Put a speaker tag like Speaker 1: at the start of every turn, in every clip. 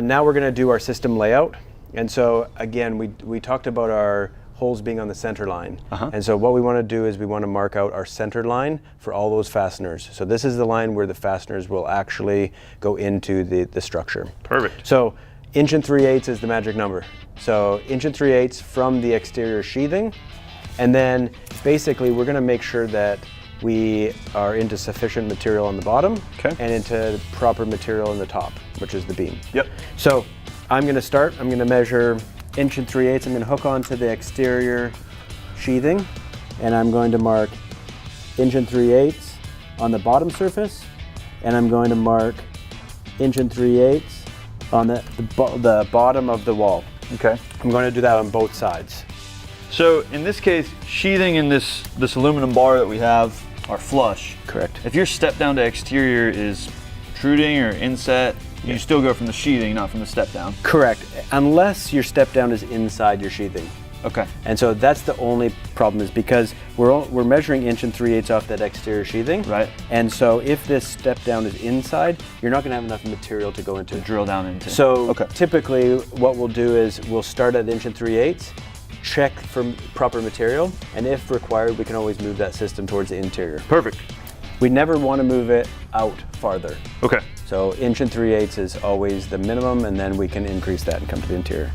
Speaker 1: Now we're going to do our system layout. And so again, we talked about our holes being on the center line. And so what we want to do is we want to mark out our center line for all those fasteners. So this is the line where the fasteners will actually go into the structure.
Speaker 2: Perfect.
Speaker 1: So 1 3/8 is the magic number. So 1 3/8 from the exterior sheathing. And then basically we're going to make sure that we are into sufficient material on the bottom and into proper material on the top, which is the beam.
Speaker 2: Yep.
Speaker 1: So I'm going to start, I'm going to measure 1 3/8. I'm going to hook onto the exterior sheathing, and I'm going to mark 1 3/8 on the bottom surface, and I'm going to mark 1 3/8 on the bottom of the wall.
Speaker 2: Okay.
Speaker 1: I'm going to do that on both sides.
Speaker 2: So in this case, sheathing in this aluminum bar that we have are flush.
Speaker 1: Correct.
Speaker 2: If your step down to exterior is protruding or inset, you still go from the sheathing, not from the step down.
Speaker 1: Correct, unless your step down is inside your sheathing.
Speaker 2: Okay.
Speaker 1: And so that's the only problem, is because we're measuring 1 3/8 off that exterior sheathing.
Speaker 2: Right.
Speaker 1: And so if this step down is inside, you're not going to have enough material to go into.
Speaker 2: To drill down into.
Speaker 1: So typically what we'll do is we'll start at 1 3/8, check for proper material, and if required, we can always move that system towards the interior.
Speaker 2: Perfect.
Speaker 1: We never want to move it out farther.
Speaker 2: Okay.
Speaker 1: So 1 3/8 is always the minimum, and then we can increase that and come to the interior.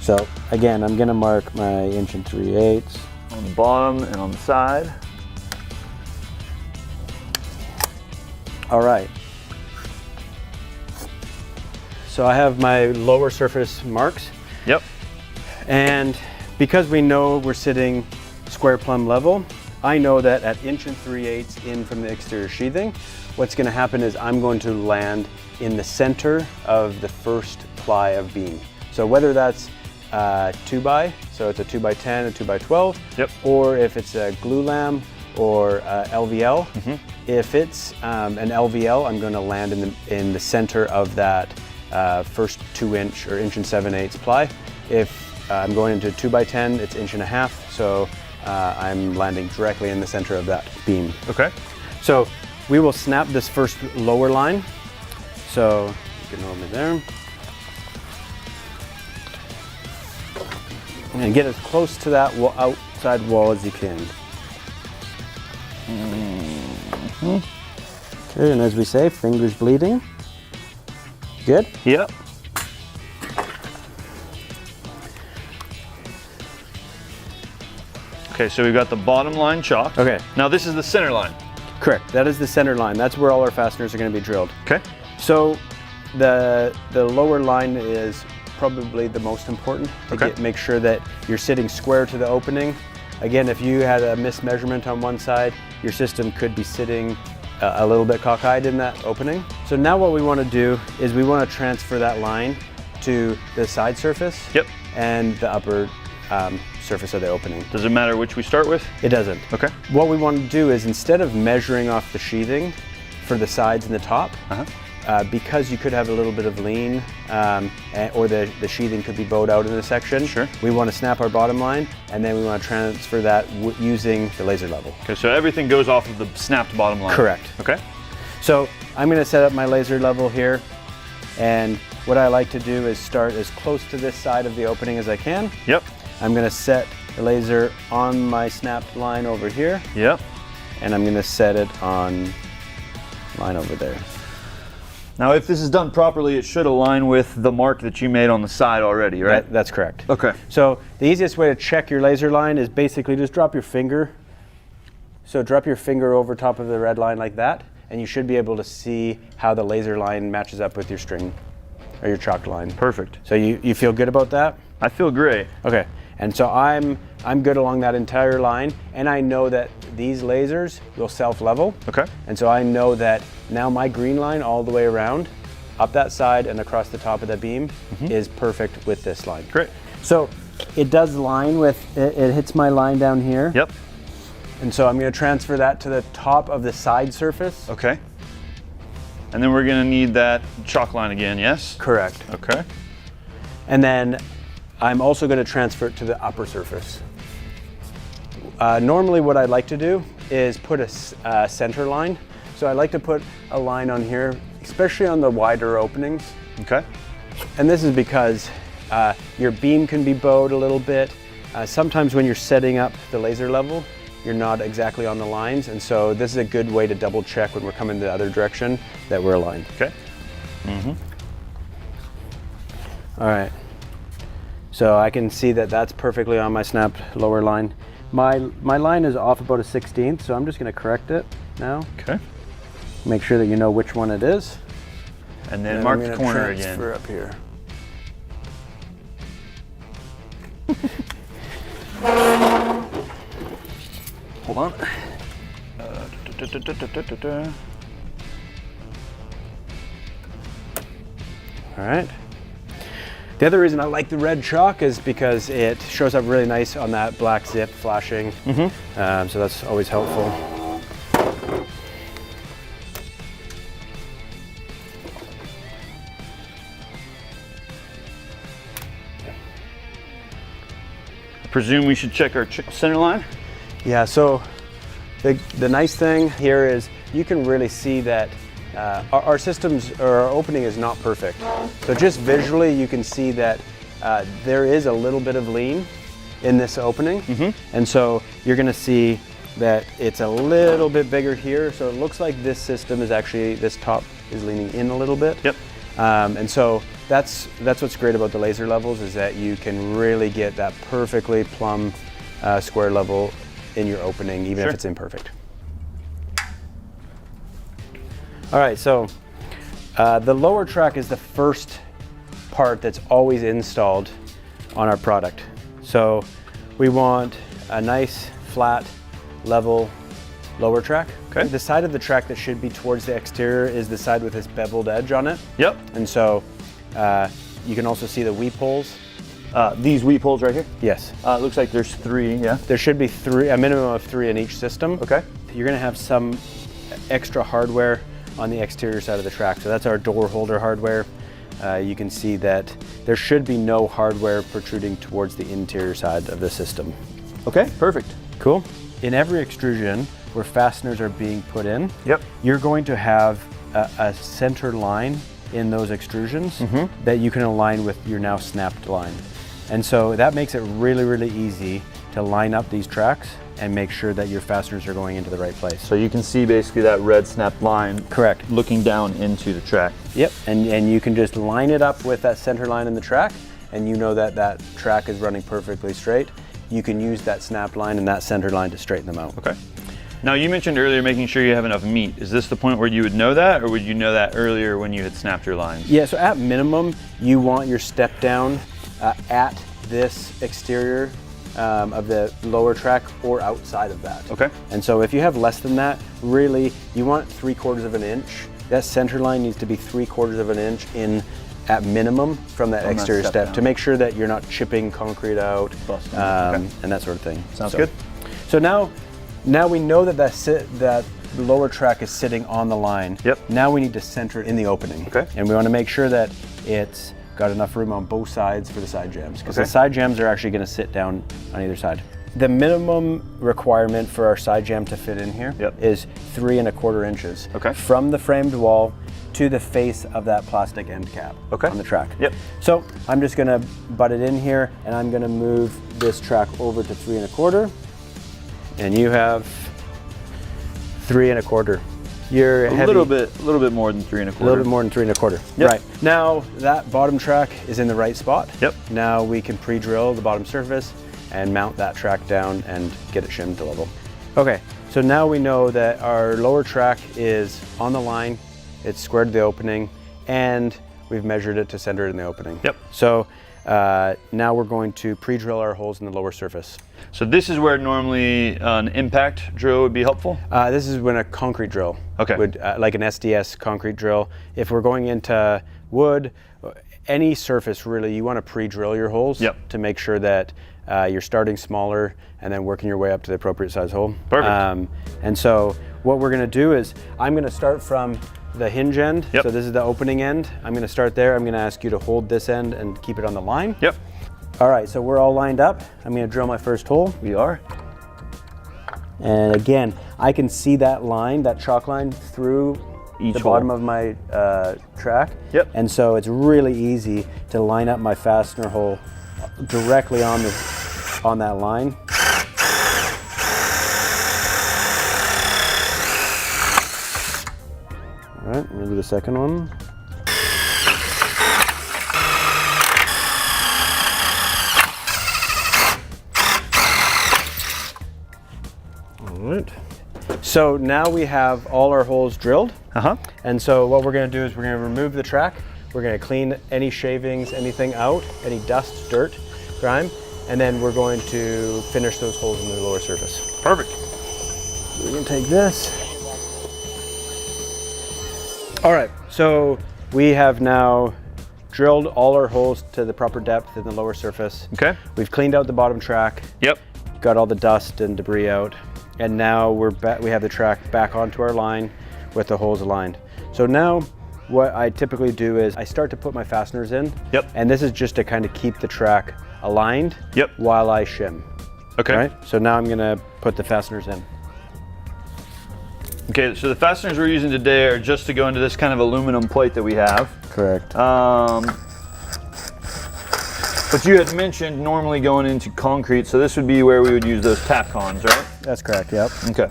Speaker 1: So again, I'm going to mark my 1 3/8
Speaker 2: on the bottom and on the side.
Speaker 1: All right. So I have my lower surface marks.
Speaker 2: Yep.
Speaker 1: And because we know we're sitting square plumb level, I know that at 1 3/8 in from the exterior sheathing, what's going to happen is I'm going to land in the center of the first ply of beam. So whether that's 2x, so it's a 2x10, a 2x12, or if it's a glue lam or LVL. If it's an LVL, I'm going to land in the center of that first 2-inch or 1 7/8 ply. If I'm going into 2x10, it's 1.5 inches, so I'm landing directly in the center of that beam.
Speaker 2: Okay.
Speaker 1: So we will snap this first lower line. So you can hold me there. And get as close to that outside wall as you can. Okay, and as we say, fingers bleeding. Good?
Speaker 2: Yep. Okay, so we've got the bottom line chalked.
Speaker 1: Okay.
Speaker 2: Now this is the center line.
Speaker 1: Correct, that is the center line. That's where all our fasteners are going to be drilled.
Speaker 2: Okay.
Speaker 1: So the lower line is probably the most important to make sure that you're sitting square to the opening. Again, if you had a mismeasurement on one side, your system could be sitting a little bit cockeyed in that opening. So now what we want to do is we want to transfer that line to the side surface and the upper surface of the opening.
Speaker 2: Does it matter which we start with?
Speaker 1: It doesn't.
Speaker 2: Okay.
Speaker 1: What we want to do is, instead of measuring off the sheathing for the sides and the top, because you could have a little bit of lean or the sheathing could be bowed out in a section, we want to snap our bottom line, and then we want to transfer that using the laser level.
Speaker 2: Okay, so everything goes off of the snapped bottom line.
Speaker 1: Correct.
Speaker 2: Okay.
Speaker 1: So I'm going to set up my laser level here, and what I like to do is start as close to this side of the opening as I can.
Speaker 2: Yep.
Speaker 1: I'm going to set the laser on my snapped line over here.
Speaker 2: Yep.
Speaker 1: And I'm going to set it on line over there.
Speaker 2: Now, if this is done properly, it should align with the mark that you made on the side already, right?
Speaker 1: That's correct.
Speaker 2: Okay.
Speaker 1: So the easiest way to check your laser line is basically just drop your finger. So drop your finger over top of the red line like that, and you should be able to see how the laser line matches up with your string or your chalk line.
Speaker 2: Perfect.
Speaker 1: So you feel good about that?
Speaker 2: I feel great.
Speaker 1: Okay. And so I'm good along that entire line, and I know that these lasers will self-level.
Speaker 2: Okay.
Speaker 1: And so I know that now my green line all the way around, up that side and across the top of that beam is perfect with this line.
Speaker 2: Great.
Speaker 1: So it does line with, it hits my line down here.
Speaker 2: Yep.
Speaker 1: And so I'm going to transfer that to the top of the side surface.
Speaker 2: Okay. And then we're going to need that chalk line again, yes?
Speaker 1: Correct.
Speaker 2: Okay.
Speaker 1: And then I'm also going to transfer it to the upper surface. Normally what I'd like to do is put a center line. So I like to put a line on here, especially on the wider openings.
Speaker 2: Okay.
Speaker 1: And this is because your beam can be bowed a little bit. Sometimes when you're setting up the laser level, you're not exactly on the lines, and so this is a good way to double check when we're coming the other direction that we're aligned.
Speaker 2: Okay.
Speaker 1: All right. So I can see that that's perfectly on my snapped lower line. My line is off about a 1/16, so I'm just going to correct it now.
Speaker 2: Okay.
Speaker 1: Make sure that you know which one it is.
Speaker 2: And then mark the corner again.
Speaker 1: Transfer up here.
Speaker 2: Hold on.
Speaker 1: All right. The other reason I like the red chalk is because it shows up really nice on that black zip flashing. So that's always helpful.
Speaker 2: I presume we should check our center line?
Speaker 1: Yeah, so the nice thing here is you can really see that our systems, or our opening is not perfect. So just visually you can see that there is a little bit of lean in this opening. And so you're gonna see that it's a little bit bigger here. So it looks like this system is actually, this top is leaning in a little bit.
Speaker 2: Yep.
Speaker 1: And so that's what's great about the laser levels, is that you can really get that perfectly plumb square level in your opening, even if it's imperfect. All right, so the lower track is the first part that's always installed on our product. So we want a nice, flat, level lower track.
Speaker 2: Okay.
Speaker 1: The side of the track that should be towards the exterior is the side with this beveled edge on it.
Speaker 2: Yep.
Speaker 1: And so you can also see the weep holes.
Speaker 2: These weep holes right here?
Speaker 1: Yes.
Speaker 2: It looks like there's 3, yeah?
Speaker 1: There should be 3, a minimum of 3 in each system.
Speaker 2: Okay.
Speaker 1: You're gonna have some extra hardware on the exterior side of the track. So that's our door holder hardware. You can see that there should be no hardware protruding towards the interior side of the system.
Speaker 2: Okay, perfect.
Speaker 1: Cool. In every extrusion where fasteners are being put in,
Speaker 2: Yep.
Speaker 1: you're going to have a center line in those extrusions that you can align with your now snapped line. And so that makes it really, really easy to line up these tracks and make sure that your fasteners are going into the right place.
Speaker 2: So you can see basically that red snapped line.
Speaker 1: Correct.
Speaker 2: Looking down into the track.
Speaker 1: Yep, and you can just line it up with that center line in the track, and you know that that track is running perfectly straight. You can use that snap line and that center line to straighten them out.
Speaker 2: Okay. Now you mentioned earlier making sure you have enough meat. Is this the point where you would know that, or would you know that earlier when you had snapped your lines?
Speaker 1: Yeah, so at minimum, you want your step down at this exterior of the lower track or outside of that.
Speaker 2: Okay.
Speaker 1: And so if you have less than that, really, you want 3/4 of an inch. That center line needs to be 3/4 of an inch in at minimum from that exterior step to make sure that you're not chipping concrete out and that sort of thing.
Speaker 2: Sounds good.
Speaker 1: So now we know that that lower track is sitting on the line.
Speaker 2: Yep.
Speaker 1: Now we need to center it in the opening.
Speaker 2: Okay.
Speaker 1: And we want to make sure that it's got enough room on both sides for the side jams, because
Speaker 2: Okay.
Speaker 1: the side jams are actually going to sit down on either side. The minimum requirement for our side jam to fit in here is 3 1/4 inches from the framed wall to the face of that plastic end cap on the track.
Speaker 2: Yep.
Speaker 1: So I'm just going to butt it in here, and I'm going to move this track over to 3 1/4, and you have 3 1/4. You're
Speaker 2: a little bit more than 3 1/4.
Speaker 1: A little bit more than 3 1/4.
Speaker 2: Yep.
Speaker 1: Right. Now that bottom track is in the right spot.
Speaker 2: Yep.
Speaker 1: Now we can pre-drill the bottom surface and mount that track down and get it shimmed to level. Okay, so now we know that our lower track is on the line, it's squared to the opening, and we've measured it to center it in the opening.
Speaker 2: Yep.
Speaker 1: So now we're going to pre-drill our holes in the lower surface.
Speaker 2: So this is where normally an impact drill would be helpful?
Speaker 1: This is when a concrete drill
Speaker 2: would,
Speaker 1: like an SDS concrete drill. If we're going into wood, any surface really, you want to pre-drill your holes to make sure that you're starting smaller and then working your way up to the appropriate size hole.
Speaker 2: Perfect.
Speaker 1: And so what we're going to do is I'm going to start from the hinge end. So this is the opening end. I'm going to start there. I'm going to ask you to hold this end and keep it on the line.
Speaker 2: Yep.
Speaker 1: All right, so we're all lined up. I'm going to drill my first hole.
Speaker 2: We are.
Speaker 1: And again, I can see that line, that chalk line, through the bottom of my track.
Speaker 2: Yep.
Speaker 1: And so it's really easy to line up my fastener hole directly on that line. All right, we'll do the second one. All right. So now we have all our holes drilled. And so what we're going to do is we're going to remove the track. We're going to clean any shavings, anything out, any dust, dirt, grime, and then we're going to finish those holes in the lower surface.
Speaker 2: Perfect.
Speaker 1: We can take this. All right, so we have now drilled all our holes to the proper depth in the lower surface.
Speaker 2: Okay.
Speaker 1: We've cleaned out the bottom track.
Speaker 2: Yep.
Speaker 1: Got all the dust and debris out. And now we have the track back onto our line with the holes aligned. So now what I typically do is I start to put my fasteners in.
Speaker 2: Yep.
Speaker 1: And this is just to kind of keep the track aligned.
Speaker 2: Yep.
Speaker 1: While I shim.
Speaker 2: Okay.
Speaker 1: All right, so now I'm gonna put the fasteners in.
Speaker 2: Okay, so the fasteners we're using today are just to go into this kind of aluminum plate that we have.
Speaker 1: Correct.
Speaker 2: But you had mentioned normally going into concrete, so this would be where we would use those Tapcons, right?
Speaker 1: That's correct, yep.
Speaker 2: Okay.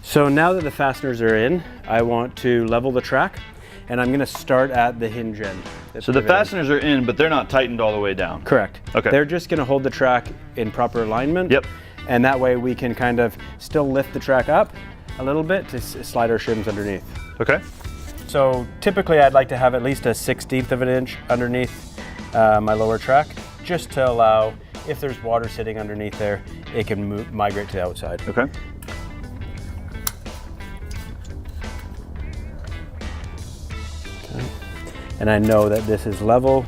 Speaker 1: So now that the fasteners are in, I want to level the track, and I'm gonna start at the hinge end.
Speaker 2: So the fasteners are in, but they're not tightened all the way down.
Speaker 1: Correct.
Speaker 2: Okay.
Speaker 1: They're just gonna hold the track in proper alignment.
Speaker 2: Yep.
Speaker 1: And that way we can kind of still lift the track up a little bit to slide our shims underneath.
Speaker 2: Okay.
Speaker 1: So typically I'd like to have at least a 1/16 of an inch underneath my lower track, just to allow, if there's water sitting underneath there, it can migrate to the outside.
Speaker 2: Okay.
Speaker 1: And I know that this is level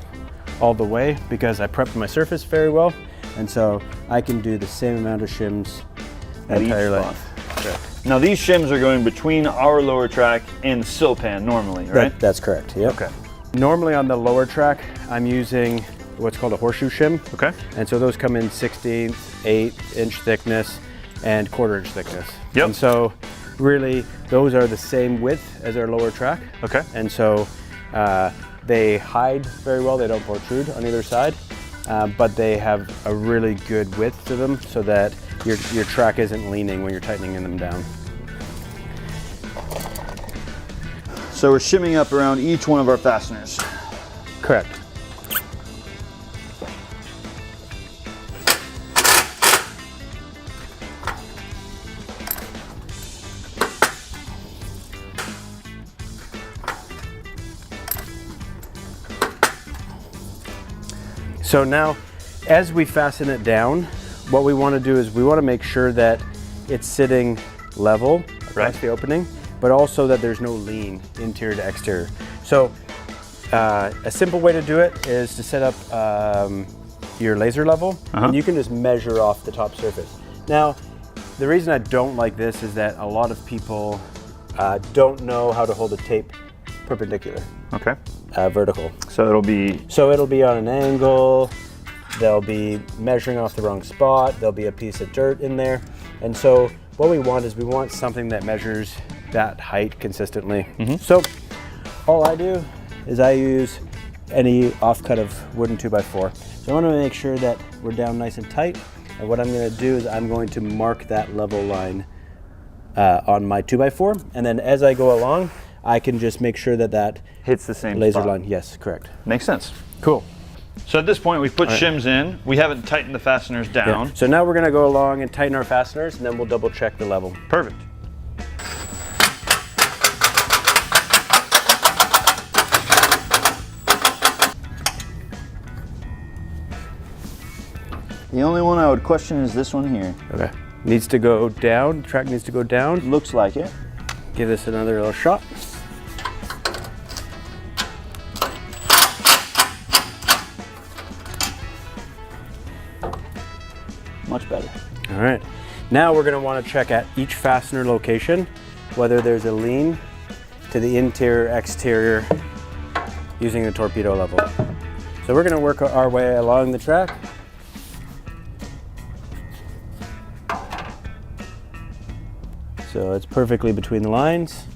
Speaker 1: all the way because I prepped my surface very well, and so I can do the same amount of shims
Speaker 2: At each
Speaker 1: entire
Speaker 2: spot.
Speaker 1: length. Correct.
Speaker 2: Now these shims are going between our lower track and the sill pan normally, right?
Speaker 1: That's correct, yep.
Speaker 2: Okay.
Speaker 1: Normally on the lower track, I'm using what's called a horseshoe shim.
Speaker 2: Okay.
Speaker 1: And so those come in 16, 8-inch thickness, and 1/4-inch thickness.
Speaker 2: Yep.
Speaker 1: And so really those are the same width as our lower track.
Speaker 2: Okay.
Speaker 1: And so they hide very well, they don't protrude on either side, but they have a really good width to them so that your track isn't leaning when you're tightening them down.
Speaker 2: So we're shimming up around each one of our fasteners.
Speaker 1: Correct. So now, as we fasten it down, what we want to do is we want to make sure that it's sitting level across the opening, but also that there's no lean interior to exterior. So a simple way to do it is to set up your laser level, and you can just measure off the top surface. Now, the reason I don't like this is that a lot of people don't know how to hold a tape perpendicular.
Speaker 2: Okay.
Speaker 1: Vertical.
Speaker 2: So it'll be
Speaker 1: on an angle, they'll be measuring off the wrong spot, there'll be a piece of dirt in there. And so what we want is we want something that measures that height consistently. So all I do is I use any offcut of wooden 2x4. So I want to make sure that we're down nice and tight. And what I'm going to do is I'm going to mark that level line on my 2x4. And then as I go along, I can just make sure that that
Speaker 2: hits the same
Speaker 1: laser
Speaker 2: spot.
Speaker 1: line. Yes, correct.
Speaker 2: Makes sense.
Speaker 1: Cool.
Speaker 2: So at this point, we've put shims in. We haven't tightened the fasteners down.
Speaker 1: Yeah. So now we're going to go along and tighten our fasteners, and then we'll double check the level.
Speaker 2: Perfect. The only one I would question is this one here.
Speaker 1: Okay. Needs to go down. The track needs to go down.
Speaker 2: Looks like it.
Speaker 1: Give this another little shot.
Speaker 2: Much better.
Speaker 1: All right. Now we're going to want to check at each fastener location whether there's a lean to the interior, exterior using the torpedo level. So we're going to work our way along the track. So it's perfectly between the lines.